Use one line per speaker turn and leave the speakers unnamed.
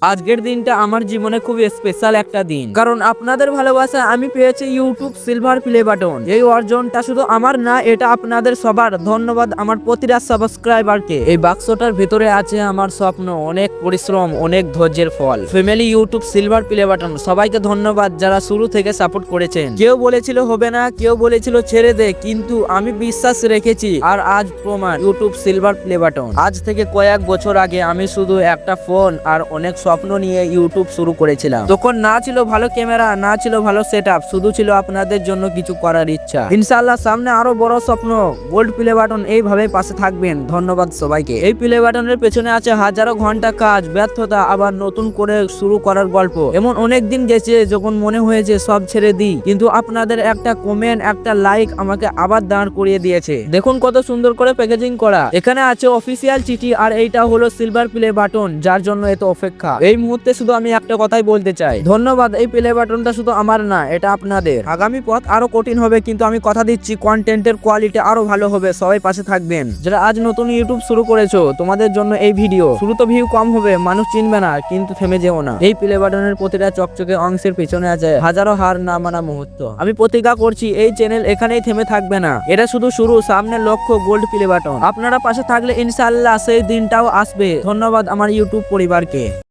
আজকের দিনটা আমার জীবনে খুব স্পেশাল একটা দিন, কারণ আপনাদের ভালোবাসা আমি পেয়েছি ইউটিউব সিলভার প্লে বাটন। এই অর্জনটা শুধু আমার না, এটা আপনাদের সবার। ধন্যবাদ আমার প্রতিটা সাবস্ক্রাইবারকে। এই বাক্সটার ভিতরে আছে আমার স্বপ্ন, অনেক পরিশ্রম, অনেক ধৈর্যের ফল। Family YouTube silver play button, সবাইকে ধন্যবাদ যারা শুরু থেকে সাপোর্ট করেছেন। কেউ বলেছিল হবে না, কেউ বলেছিল ছেড়ে দে, কিন্তু আমি বিশ্বাস রেখেছি আর আজ প্রমাণ। YouTube silver play button. আজ থেকে কয়েক বছর আগে আমি শুধু একটা ফোন আর অনেক স্বপ্ন নিয়ে ইউটিউব শুরু করেছিলাম। তখন না ছিল ভালো ক্যামেরা, না ছিল ভালো সেটআপ, শুধু ছিল আপনাদের জন্য কিছু করার ইচ্ছা। ইনশাআল্লাহ সামনে আরো বড় স্বপ্ন। গোল্ড প্লে বাটন এইভাবে পাশে থাকবেন। ধন্যবাদ সবাইকে। এই প্লে বাটনের পেছনে আছে হাজারো ঘন্টা কাজ, ব্যর্থতা, আবার নতুন করে শুরু করার গল্প। এমন অনেক দিন গেছে যখন মনে হয়েছে সব ছেড়ে দিই, কিন্তু আপনাদের একটা কমেন্ট, একটা লাইক আমাকে আবার দাঁড় করিয়ে দিয়েছে। দেখুন কত সুন্দর করে প্যাকেজিং করা। এখানে আছে অফিসিয়াল চিঠি, আর এইটা হলো সিলভার প্লে বাটন, যার জন্য এত অপেক্ষা। এই মুহূর্তে শুধু আমি একটা কথাই বলতে চাই, ধন্যবাদ। এই প্লে বাটনটা শুধু আমার না, এটা আপনাদের। আগামী পথ আরো কঠিন হবে, কিন্তু আমি কথা দিচ্ছি কন্টেন্টের কোয়ালিটি আরো ভালো হবে। সবাই পাশে থাকবেন। যারা আজ নতুন ইউটিউব শুরু করেছো, তোমাদের জন্য এই ভিডিও। শুরু তো ভিউ কম হবে, মানুষ চিনবে না, কিন্তু থেমে যেও না। এই প্লে বাটনের প্রতিটা চকচকে অংশের পিছনে আছে হাজারো হার না মানা মুহূর্ত। আমি প্রতিজ্ঞা করছি এই চ্যানেল এখানেই থেমে থাকবে না। এটা শুধু শুরু, সামনে লক্ষ্য গোল্ড প্লে বাটন। আপনারা পাশে থাকলে ইনশাআল্লাহ সেই দিনটাও আসবে। ধন্যবাদ আমার ইউটিউব পরিবারকে।